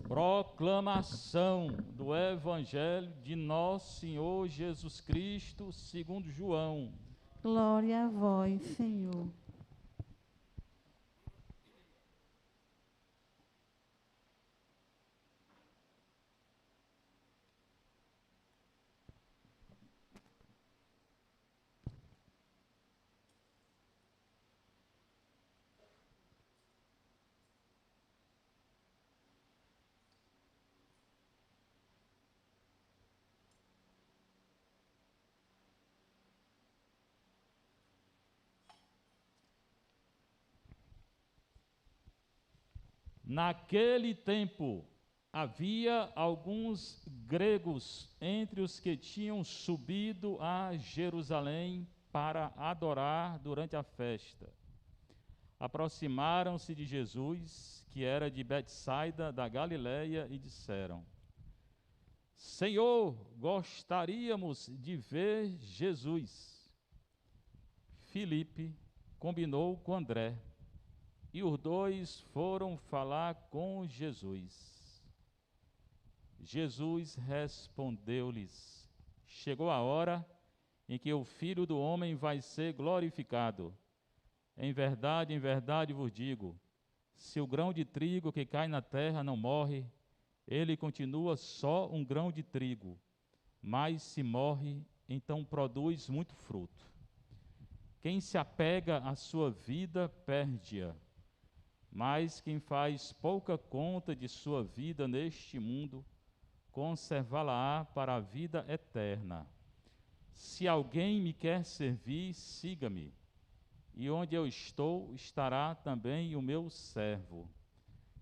Proclamação do Evangelho de Nosso Senhor Jesus Cristo, segundo João. Glória a vós, Senhor. Naquele tempo, havia alguns gregos entre os que tinham subido a Jerusalém para adorar durante a festa. Aproximaram-se de Jesus, que era de Betsaida da Galileia, e disseram: Senhor, gostaríamos de ver Jesus. Filipe combinou com André, e os dois foram falar com Jesus. Jesus respondeu-lhes: Chegou a hora em que o Filho do Homem vai ser glorificado. Em verdade vos digo, se o grão de trigo que cai na terra não morre, ele continua só um grão de trigo, mas se morre, então produz muito fruto. Quem se apega à sua vida, perde-a. Mas quem faz pouca conta de sua vida neste mundo, conservá-la-á para a vida eterna. Se alguém me quer servir, siga-me, e onde eu estou, estará também o meu servo.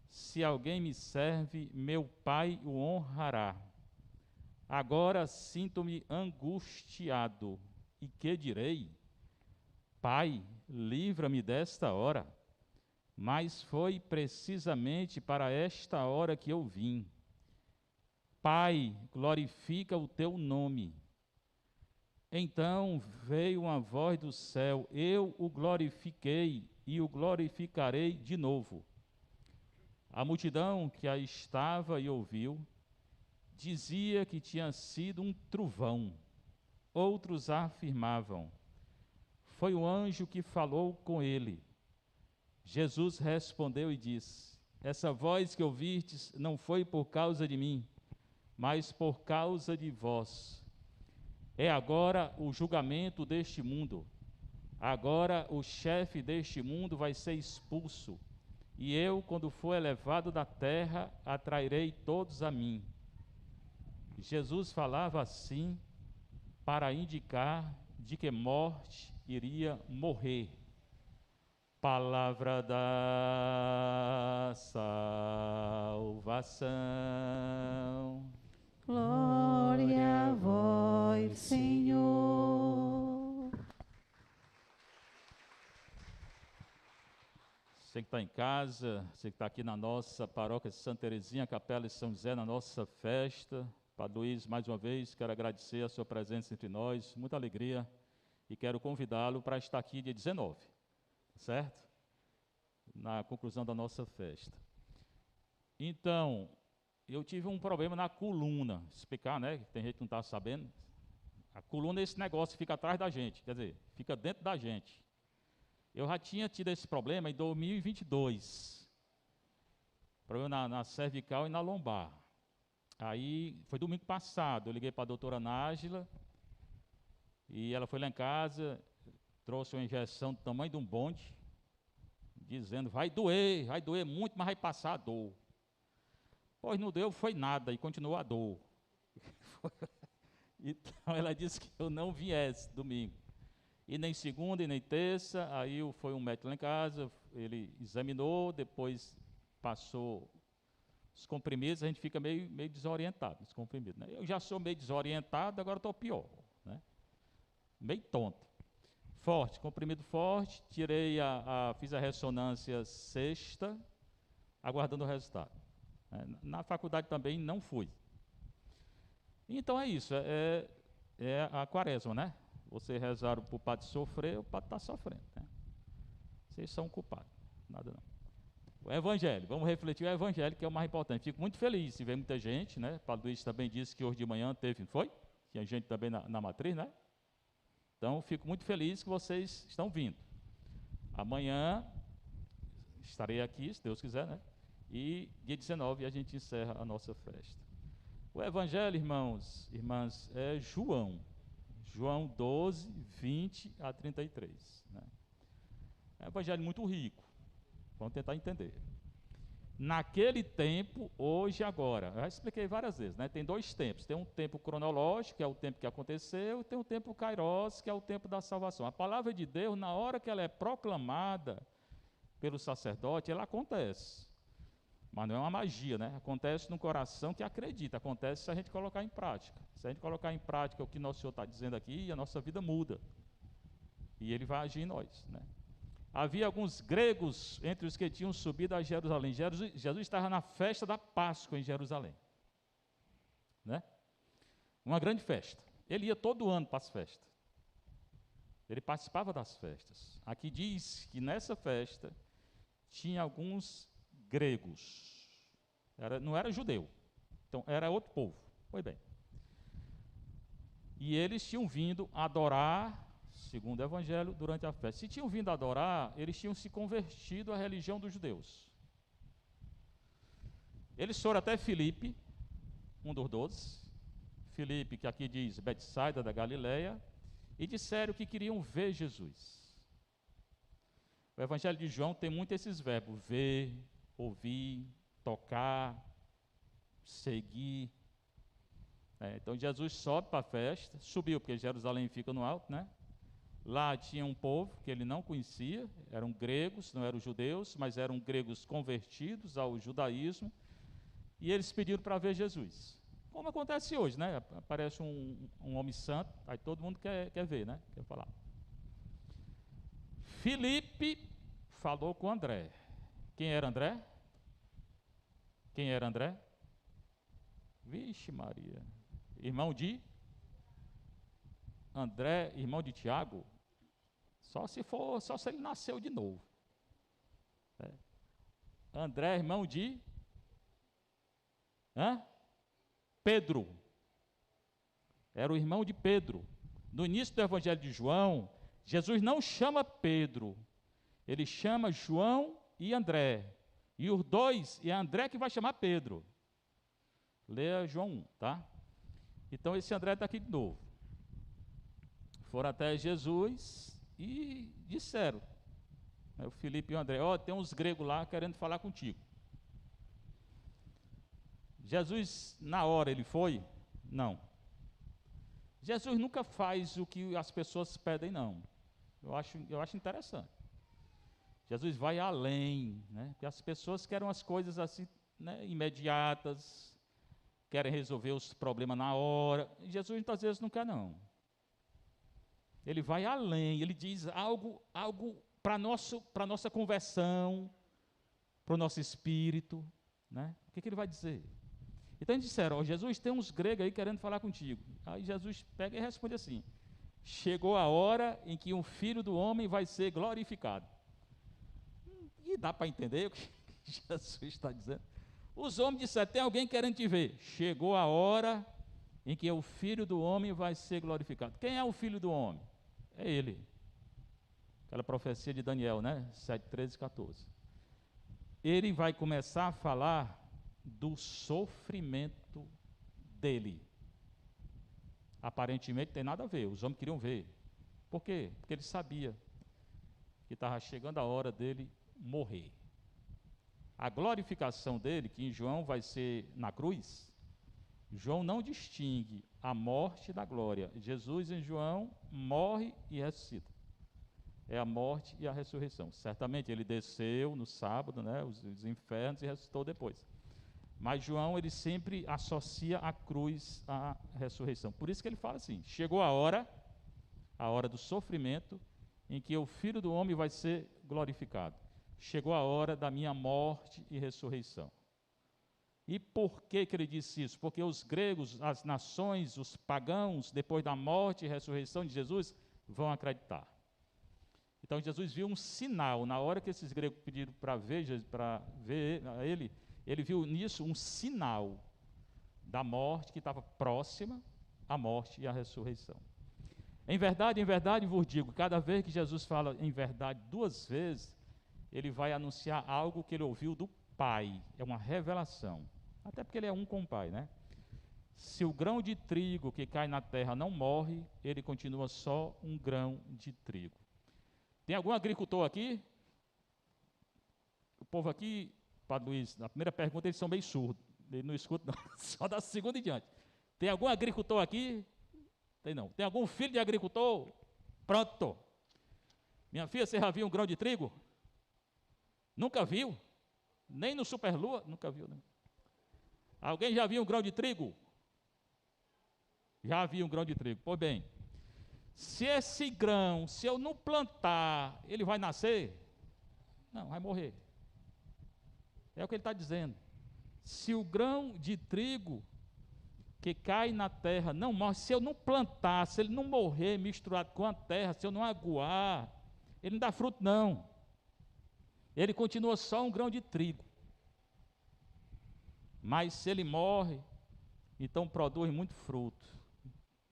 Se alguém me serve, meu Pai o honrará. Agora sinto-me angustiado, e que direi? Pai, livra-me desta hora. Mas foi precisamente para esta hora que eu vim. Pai, glorifica o teu nome. Então veio uma voz do céu: eu o glorifiquei e o glorificarei de novo. A multidão que aí estava e ouviu, dizia que tinha sido um trovão. Outros afirmavam: foi o anjo que falou com ele. Jesus respondeu e disse: essa voz que ouvistes não foi por causa de mim, mas por causa de vós. É agora o julgamento deste mundo. Agora o chefe deste mundo vai ser expulso, e eu, quando for elevado da terra, atrairei todos a mim. Jesus falava assim para indicar de que morte iria morrer. Palavra da salvação. Glória a vós, Senhor. Você que está em casa, você que está aqui na nossa paróquia de Santa Terezinha, Capela de São José, na nossa festa. Padre Luiz, mais uma vez, quero agradecer a sua presença entre nós, muita alegria, e quero convidá-lo para estar aqui dia 19, certo? Na conclusão da nossa festa. Então, eu tive um problema na coluna, explicar, né, tem gente que não está sabendo. A coluna é esse negócio que fica atrás da gente, quer dizer, fica dentro da gente. Eu já tinha tido esse problema em 2022, problema na cervical e na lombar. Aí, foi domingo passado, eu liguei para a doutora Nájila, e ela foi lá em casa, trouxe uma injeção do tamanho de um bonde, dizendo, vai doer muito, mas vai passar a dor. Pois não deu, foi nada, e continuou a dor. Então ela disse que eu não viesse domingo. E nem segunda, e nem terça, aí foi um médico lá em casa, ele examinou, depois passou os comprimidos, a gente fica meio desorientado, os comprimidos, né? Eu já sou meio desorientado, agora estou pior, né? Meio tonto. Forte, comprimido forte, fiz a ressonância sexta, aguardando o resultado. Na faculdade também não fui. Então é isso, é a quaresma, né? Vocês rezaram para o padre sofrer, o padre está sofrendo, né? Vocês são culpados, nada não. O Evangelho, vamos refletir o Evangelho, que é o mais importante. Fico muito feliz se ver muita gente, né? Paulo Luiz também disse que hoje de manhã teve, não foi? Tinha gente também na matriz, né? Então, fico muito feliz que vocês estão vindo. Amanhã estarei aqui, se Deus quiser, né? E dia 19 a gente encerra a nossa festa. O Evangelho, irmãos, irmãs, é João 12, 20 a 33. Né? É um evangelho muito rico. Vamos tentar entender. Naquele tempo, hoje e agora. Eu já expliquei várias vezes, né? Tem dois tempos. Tem um tempo cronológico, que é o tempo que aconteceu, e tem um tempo kairos, que é o tempo da salvação. A palavra de Deus, na hora que ela é proclamada pelo sacerdote, ela acontece. Mas não é uma magia, né? Acontece no coração que acredita, acontece se a gente colocar em prática. Se a gente colocar em prática o que nosso Senhor está dizendo aqui, a nossa vida muda. E Ele vai agir em nós, né? Havia alguns gregos entre os que tinham subido a Jerusalém. Jesus estava na festa da Páscoa em Jerusalém, né? Uma grande festa. Ele ia todo ano para as festas. Ele participava das festas. Aqui diz que nessa festa tinha alguns gregos. Não era judeu. Então era outro povo. Foi bem. E eles tinham vindo adorar, segundo o Evangelho, durante a festa. Se tinham vindo adorar, eles tinham se convertido à religião dos judeus. Eles foram até Filipe, um dos 12. Filipe, que aqui diz Betsaida da Galileia, e disseram que queriam ver Jesus. O Evangelho de João tem muito esses verbos: ver, ouvir, tocar, seguir. Então Jesus sobe para a festa, subiu, porque Jerusalém fica no alto, né? Lá tinha um povo que ele não conhecia, eram gregos, não eram judeus, mas eram gregos convertidos ao judaísmo, e eles pediram para ver Jesus. Como acontece hoje, né? Aparece um homem santo, aí todo mundo quer ver, né? Quer falar. Filipe falou com André. Quem era André? Quem era André? Vixe Maria. Irmão de André, irmão de Tiago? Só se ele nasceu de novo. André, irmão de Pedro. Era o irmão de Pedro. No início do Evangelho de João, Jesus não chama Pedro, ele chama João e André. E os dois, é André que vai chamar Pedro. Leia João 1, tá? Então esse André está aqui de novo. Foram até Jesus e disseram, o Filipe e o André: tem uns gregos lá querendo falar contigo. Jesus, na hora, ele foi? Não. Jesus nunca faz o que as pessoas pedem, não. Eu acho interessante. Jesus vai além, né? Porque as pessoas querem as coisas assim, né, imediatas, querem resolver os problemas na hora. Jesus muitas vezes não quer, não. Ele vai além, ele diz algo para nossa conversão, para o nosso espírito, né? O que ele vai dizer? Então eles disseram: Jesus, tem uns gregos aí querendo falar contigo. Aí Jesus pega e responde assim: chegou a hora em que o Filho do Homem vai ser glorificado. E dá para entender o que Jesus está dizendo? Os homens disseram: tem alguém querendo te ver. Chegou a hora em que o Filho do Homem vai ser glorificado. Quem é o Filho do Homem? É Ele. Aquela profecia de Daniel, né? 7, 13 e 14. Ele vai começar a falar do sofrimento dele. Aparentemente tem nada a ver, os homens queriam ver. Por quê? Porque ele sabia que estava chegando a hora dele morrer. A glorificação dele, que em João vai ser na cruz, João não distingue a morte da glória. Jesus em João morre e ressuscita. É a morte e a ressurreição. Certamente ele desceu no sábado, né, os infernos, e ressuscitou depois. Mas João, ele sempre associa a cruz à ressurreição. Por isso que ele fala assim: chegou a hora do sofrimento, em que o Filho do Homem vai ser glorificado. Chegou a hora da minha morte e ressurreição. E por que ele disse isso? Porque os gregos, as nações, os pagãos, depois da morte e ressurreição de Jesus, vão acreditar. Então Jesus viu um sinal. Na hora que esses gregos pediram para ver ele, ele viu nisso um sinal da morte que estava próxima, a morte e a ressurreição. Em verdade vos digo, cada vez que Jesus fala em verdade 2 vezes, ele vai anunciar algo que ele ouviu do Pai. É uma revelação. Até porque ele é um com o Pai, né? Se o grão de trigo que cai na terra não morre, ele continua só um grão de trigo. Tem algum agricultor aqui? O povo aqui, Padre Luiz, na primeira pergunta eles são meio surdos. Ele não escuta, não, só da segunda em diante. Tem algum agricultor aqui? Tem não. Tem algum filho de agricultor? Pronto. Minha filha, você já viu um grão de trigo? Nunca viu? Nem no Superlua? Nunca viu, né? Alguém já viu um grão de trigo? Já vi um grão de trigo. Pois bem, se esse grão, se eu não plantar, ele vai nascer? Não, vai morrer. É o que ele está dizendo. Se o grão de trigo que cai na terra não morre, se eu não plantar, se ele não morrer misturado com a terra, se eu não aguar, ele não dá fruto não. Ele continua só um grão de trigo. Mas se ele morre, então produz muito fruto.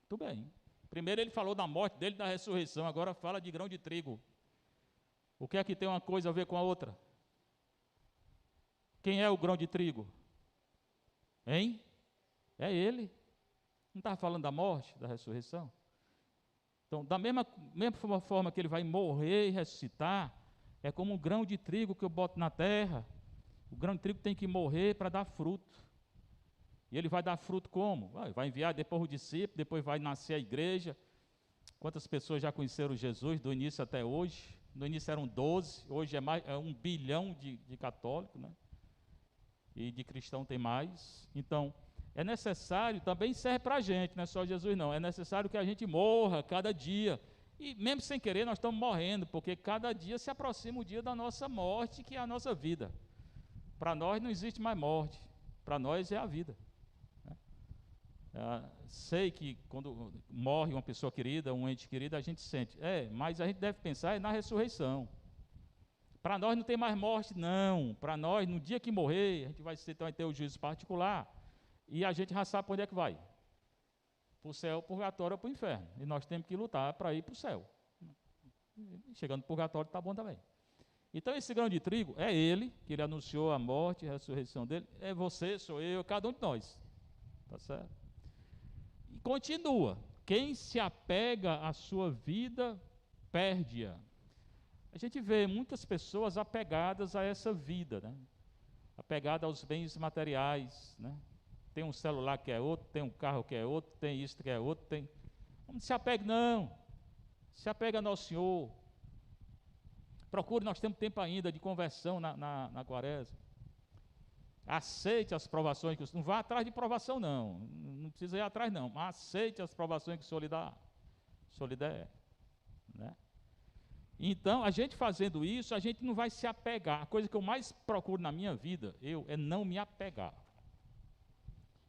Muito bem. Primeiro ele falou da morte dele, da ressurreição, agora fala de grão de trigo. O que é que tem uma coisa a ver com a outra? Quem é o grão de trigo? Hein? É ele. Não estava falando da morte, da ressurreição? Então, da mesma forma que ele vai morrer e ressuscitar, é como um grão de trigo que eu boto na terra. O grão de trigo tem que morrer para dar fruto. E ele vai dar fruto como? Vai enviar depois o discípulo, depois vai nascer a igreja. Quantas pessoas já conheceram Jesus do início até hoje? No início eram 12, hoje é 1 bilhão de católicos, né? E de cristão tem mais. Então, é necessário, também serve para a gente, não é só Jesus não, é necessário que a gente morra cada dia. E mesmo sem querer nós estamos morrendo, porque cada dia se aproxima o dia da nossa morte, que é a nossa vida. Para nós não existe mais morte, para nós é a vida. Sei que quando morre uma pessoa querida, um ente querido, a gente sente. Mas a gente deve pensar na ressurreição. Para nós não tem mais morte, não. Para nós, no dia que morrer, a gente vai ter o juízo particular. E a gente já sabe para onde é que vai. Para o céu, purgatório ou para o inferno. E nós temos que lutar para ir para o céu. Chegando no purgatório está bom também. Então esse grão de trigo é ele, que ele anunciou a morte e a ressurreição dele. É você, sou eu, cada um de nós. Tá certo? E continua. Quem se apega à sua vida, perde-a. A gente vê muitas pessoas apegadas a essa vida, né? Apegadas aos bens materiais, né? Tem um celular que é outro, tem um carro que é outro, tem isso que é outro, tem... Não se apegue não, se apega a Nosso Senhor. Procure, nós temos tempo ainda de conversão na quaresma. Aceite as provações que o Senhor... Não vá atrás de provação não, não precisa ir atrás não, mas aceite as provações que o Senhor lhe dá. O Senhor lhe der, né? Então, a gente fazendo isso, a gente não vai se apegar. A coisa que eu mais procuro na minha vida, é não me apegar.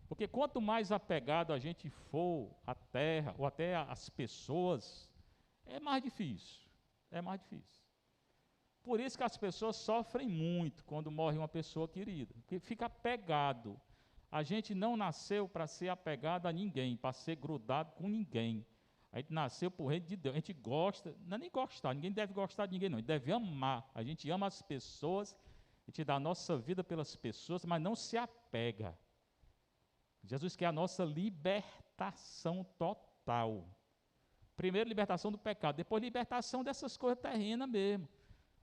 Porque quanto mais apegado a gente for à terra, ou até às pessoas, é mais difícil. É mais difícil. Por isso que as pessoas sofrem muito quando morre uma pessoa querida. Porque fica apegado. A gente não nasceu para ser apegado a ninguém, para ser grudado com ninguém. A gente nasceu por reino de Deus, a gente gosta, não é nem gostar, ninguém deve gostar de ninguém não, a gente deve amar, a gente ama as pessoas, a gente dá a nossa vida pelas pessoas, mas não se apega. Jesus quer a nossa libertação total. Primeiro libertação do pecado, depois libertação dessas coisas terrenas mesmo.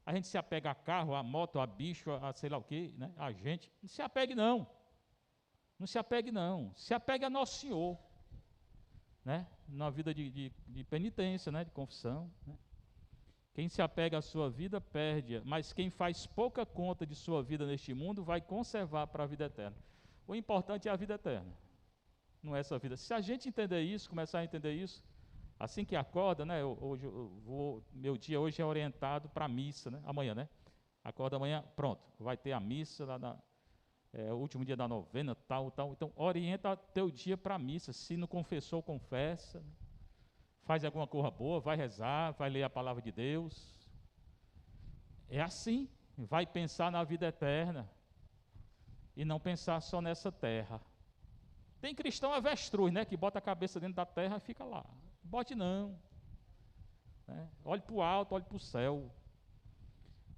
A gente se apega a carro, a moto, a bicho, a sei lá o quê, né? A gente, não se apegue não, não se apegue não, se apegue a Nosso Senhor. Né? Na vida de penitência, né? De confissão, né? Quem se apega à sua vida perde-a, mas quem faz pouca conta de sua vida neste mundo vai conservar para a vida eterna. O importante é a vida eterna, não é essa vida. Se a gente entender isso, começar a entender isso, assim que acorda, né? Meu dia hoje é orientado para a missa, né? Amanhã, né? Acorda amanhã, pronto, vai ter a missa lá o último dia da novena, tal. Então, orienta teu dia para a missa. Se não confessou, confessa. Faz alguma coisa boa, vai rezar, vai ler a palavra de Deus. É assim, vai pensar na vida eterna e não pensar só nessa terra. Tem cristão avestruz, né, que bota a cabeça dentro da terra e fica lá. Bote não. Né? Olhe para o alto, olhe para o céu.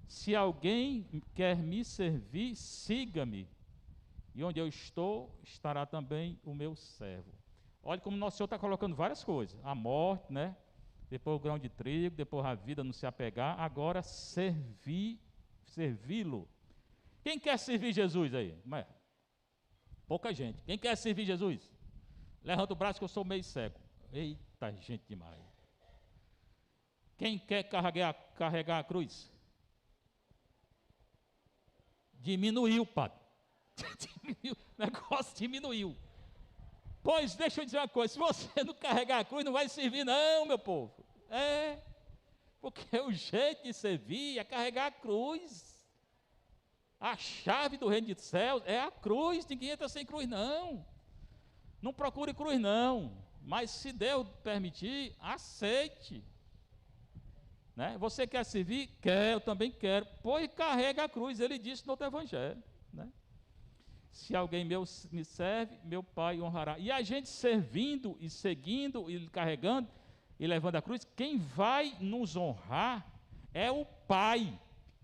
Se alguém quer me servir, siga-me. E onde eu estou, estará também o meu servo. Olha como Nosso Senhor está colocando várias coisas. A morte, né? Depois o grão de trigo, depois a vida não se apegar. Agora servi-lo. Quem quer servir Jesus aí? Pouca gente. Quem quer servir Jesus? Levanta o braço que eu sou meio cego. Eita, gente demais. Quem quer carregar a cruz? Diminuiu, padre. Diminuiu. O negócio diminuiu. Pois, deixa eu dizer uma coisa. Se você não carregar a cruz, não vai servir não, meu povo. Porque o jeito de servir é carregar a cruz. A chave do reino de céus é a cruz. Ninguém entra sem cruz, não. Não procure cruz, não. Mas se Deus permitir, aceite. Né? Você quer servir? Quer, eu também quero. Pois carrega a cruz, ele disse no outro evangelho. Né? Se alguém me serve, meu Pai honrará. E a gente servindo e seguindo e carregando e levando a cruz, quem vai nos honrar é o Pai.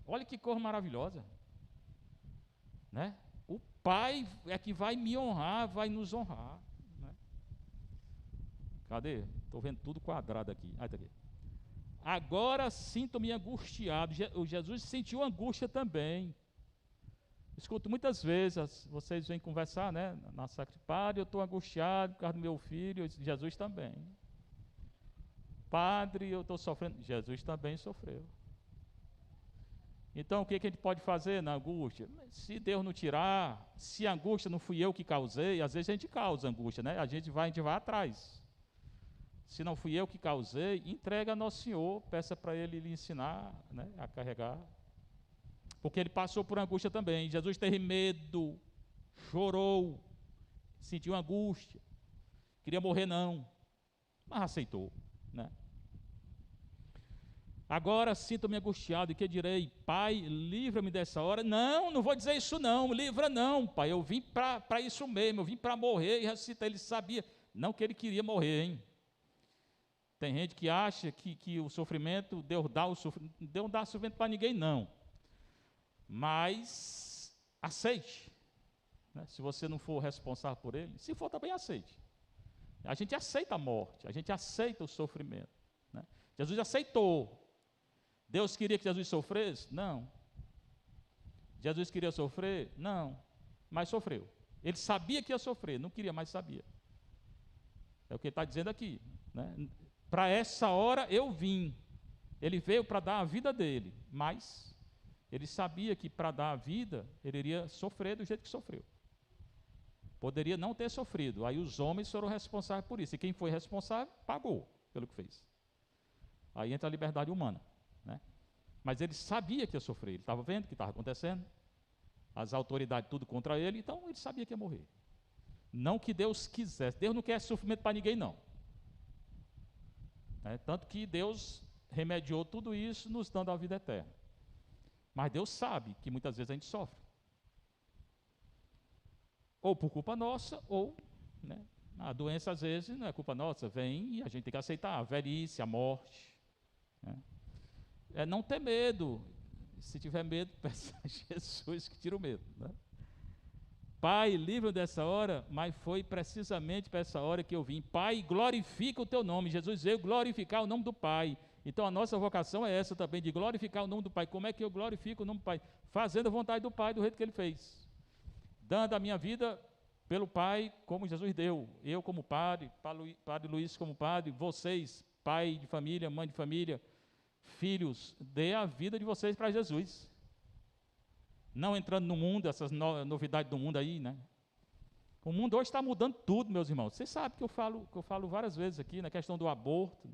Olha que coisa maravilhosa. Né? O Pai é que vai me honrar, vai nos honrar. Né? Cadê? Estou vendo tudo quadrado aqui. Tá aqui. Agora sinto-me angustiado. Jesus sentiu angústia também. Escuto muitas vezes, vocês vêm conversar, né? Na Padre, eu estou angustiado por causa do meu filho. Jesus também. Padre, eu estou sofrendo. Jesus também sofreu. Então, o que a gente pode fazer na angústia? Se Deus não tirar, se a angústia não fui eu que causei, às vezes a gente causa angústia, né? A gente vai atrás. Se não fui eu que causei, entrega a Nosso Senhor, peça para Ele lhe ensinar, né, a carregar. Porque Ele passou por angústia também. Jesus teve medo, chorou, sentiu angústia, queria morrer não, mas aceitou. Né? Agora sinto-me angustiado, e que direi? Pai, livra-me dessa hora. Não vou dizer isso não, livra não, Pai, eu vim para isso mesmo, eu vim para morrer e ressuscitar. Ele sabia, não que ele queria morrer, hein? Tem gente que acha que o sofrimento, Deus não dá sofrimento para ninguém, não. Mas aceite. Né? Se você não for responsável por ele, se for também aceite. A gente aceita a morte, a gente aceita o sofrimento. Né? Jesus aceitou. Deus queria que Jesus sofresse? Não. Jesus queria sofrer? Não. Mas sofreu. Ele sabia que ia sofrer, não queria, mas sabia. É o que ele está dizendo aqui. Né? Para essa hora eu vim. Ele veio para dar a vida dele, mas ele sabia que para dar a vida, ele iria sofrer do jeito que sofreu. Poderia não ter sofrido, aí os homens foram responsáveis por isso, e quem foi responsável, pagou pelo que fez. Aí entra a liberdade humana. Né? Mas ele sabia que ia sofrer, ele estava vendo o que estava acontecendo, as autoridades tudo contra ele, então ele sabia que ia morrer. Não que Deus quisesse, Deus não quer sofrimento para ninguém não. Tanto que Deus remediou tudo isso nos dando a vida eterna. Mas Deus sabe que muitas vezes a gente sofre. Ou por culpa nossa, ou né, a doença às vezes não é culpa nossa, vem e a gente tem que aceitar a velhice, a morte. Né? É não ter medo. Se tiver medo, peça a Jesus que tira o medo. Né? Pai, livra dessa hora, mas foi precisamente para essa hora que eu vim. Pai, glorifica o teu nome. Jesus veio glorificar o nome do Pai. Então a nossa vocação é essa também, de glorificar o nome do Pai. Como é que eu glorifico o nome do Pai? Fazendo a vontade do Pai, do jeito que Ele fez. Dando a minha vida pelo Pai, como Jesus deu. Eu como padre, Padre Luiz como padre, vocês, pai de família, mãe de família, filhos, dê a vida de vocês para Jesus. Não entrando no mundo, essas novidades do mundo aí, né? O mundo hoje está mudando tudo, meus irmãos. Vocês sabem que eu falo várias vezes aqui na questão do aborto,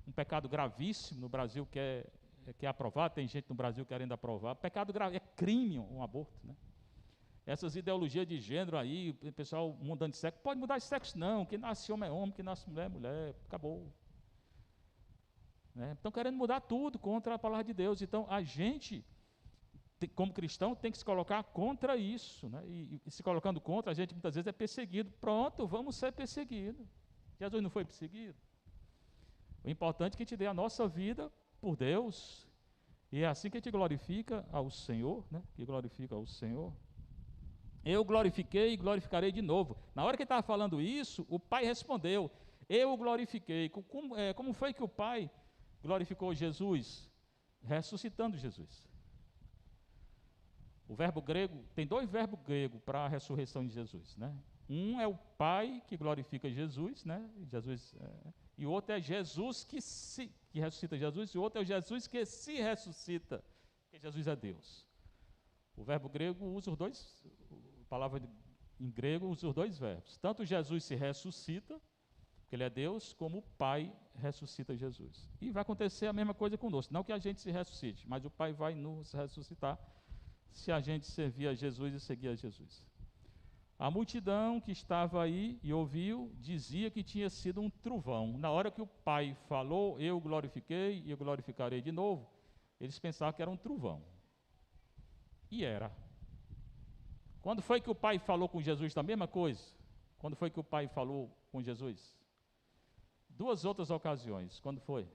um pecado gravíssimo no Brasil que é aprovado, tem gente no Brasil querendo aprovar. Pecado grave, é crime um aborto, né? Essas ideologias de gênero aí, o pessoal mudando de sexo, pode mudar de sexo não, quem nasce homem é homem, quem nasce mulher é mulher, acabou. né? Estão querendo mudar tudo contra a palavra de Deus. Então, a gente, como cristão, tem que se colocar contra isso, né? E se colocando contra, a gente muitas vezes é perseguido. Pronto, vamos ser perseguidos. Jesus não foi perseguido? O importante é que a gente dê a nossa vida por Deus, e é assim que a gente glorifica ao Senhor, né? Que glorifica ao Senhor. Eu glorifiquei e glorificarei de novo. Na hora que ele estava falando isso, o Pai respondeu, eu o glorifiquei. Como foi que o Pai glorificou Jesus? Ressuscitando Jesus. O verbo grego, tem 2 verbos gregos para a ressurreição de Jesus, né? Um é o Pai que glorifica Jesus, né? E o outro é Jesus que ressuscita Jesus, e o outro é o Jesus que se ressuscita, porque Jesus é Deus. O verbo grego usa os dois, a palavra em grego usa os 2 verbos. Tanto Jesus se ressuscita, porque ele é Deus, como o Pai ressuscita Jesus. E vai acontecer a mesma coisa conosco, não que a gente se ressuscite, mas o Pai vai nos ressuscitar se a gente servir a Jesus e seguir a Jesus. A multidão que estava aí e ouviu, dizia que tinha sido um trovão. Na hora que o Pai falou, eu glorifiquei e eu glorificarei de novo, eles pensavam que era um trovão. E era. Quando foi que o Pai falou com Jesus da mesma coisa? Quando foi que o Pai falou com Jesus? 2 outras ocasiões. Quando foi?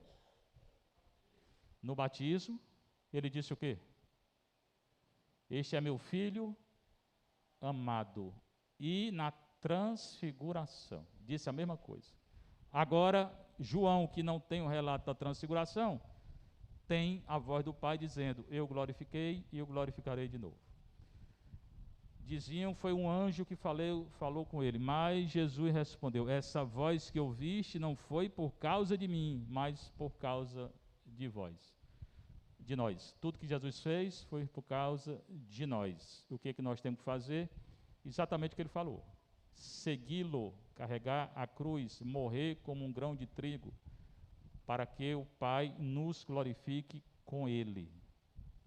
No batismo, ele disse o quê? Este é meu filho amado. E na transfiguração, disse a mesma coisa. Agora, João, que não tem o relato da transfiguração, tem a voz do Pai dizendo, eu glorifiquei e eu glorificarei de novo. Diziam, foi um anjo que falou com ele, mas Jesus respondeu, essa voz que ouviste não foi por causa de mim, mas por causa de vós, de nós. Tudo que Jesus fez foi por causa de nós. O que nós temos que fazer? Exatamente o que ele falou, segui-lo, carregar a cruz, morrer como um grão de trigo, para que o Pai nos glorifique com ele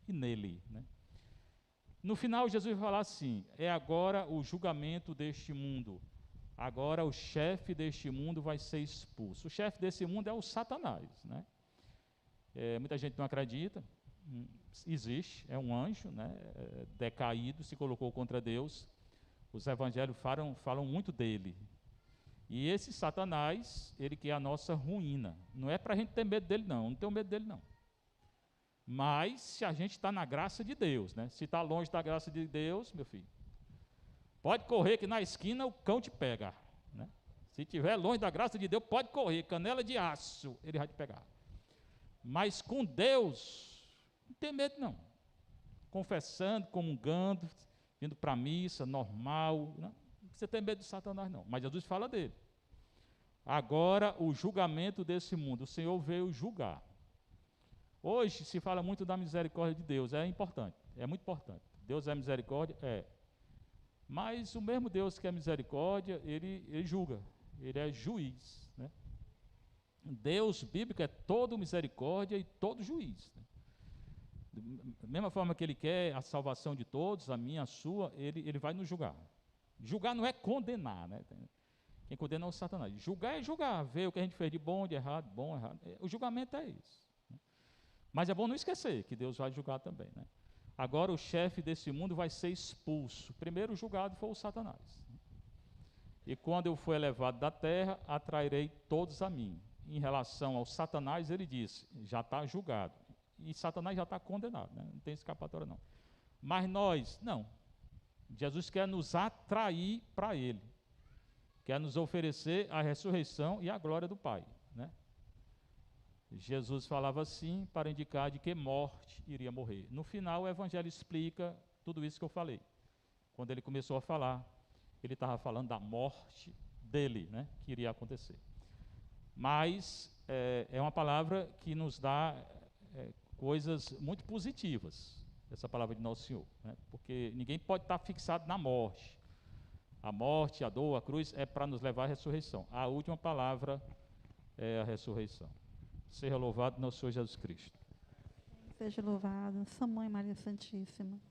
e nele, né? No final Jesus vai falar assim, é agora o julgamento deste mundo, agora o chefe deste mundo vai ser expulso. O chefe desse mundo é o Satanás, né? Muita gente não acredita, existe, é um anjo, né? Decaído, se colocou contra Deus. Os evangelhos falam muito dele. E esse Satanás, ele quer a nossa ruína. Não é para a gente ter medo dele, não tenho medo dele, não. Mas se a gente está na graça de Deus, né? Se está longe da graça de Deus, meu filho, pode correr que na esquina o cão te pega, né? Se estiver longe da graça de Deus, pode correr, canela de aço, ele vai te pegar. Mas com Deus, não tem medo, não. Confessando, comungando, indo para a missa, normal, não precisa ter medo de Satanás, não. Mas Jesus fala dele. Agora, o julgamento desse mundo, o Senhor veio julgar. Hoje se fala muito da misericórdia de Deus, é importante, é muito importante. Deus é misericórdia? É. Mas o mesmo Deus que é misericórdia, ele julga, ele é juiz, né? Deus bíblico é todo misericórdia e todo juiz, né? Da mesma forma que ele quer a salvação de todos, a minha, a sua, ele vai nos julgar. Julgar não é condenar, né? Quem condena é o Satanás. Julgar é julgar, ver o que a gente fez de bom, de errado, bom, errado. O julgamento é isso, né? Mas é bom não esquecer que Deus vai julgar também, né? Agora o chefe desse mundo vai ser expulso. Primeiro julgado foi o Satanás. E quando eu for elevado da terra, atrairei todos a mim. Em relação ao Satanás, ele disse, já está julgado. E Satanás já está condenado, né? Não tem escapatória não. Mas nós, não. Jesus quer nos atrair para ele. Quer nos oferecer a ressurreição e a glória do Pai, né? Jesus falava assim para indicar de que morte iria morrer. No final, o Evangelho explica tudo isso que eu falei. Quando ele começou a falar, ele estava falando da morte dele, né, que iria acontecer. Mas é uma palavra que nos dá coisas muito positivas, essa palavra de Nosso Senhor, né, porque ninguém pode estar fixado na morte. A morte, a dor, a cruz é para nos levar à ressurreição. A última palavra é a ressurreição. Seja louvado nosso Senhor Jesus Cristo. Seja louvado, Sua Mãe Maria Santíssima.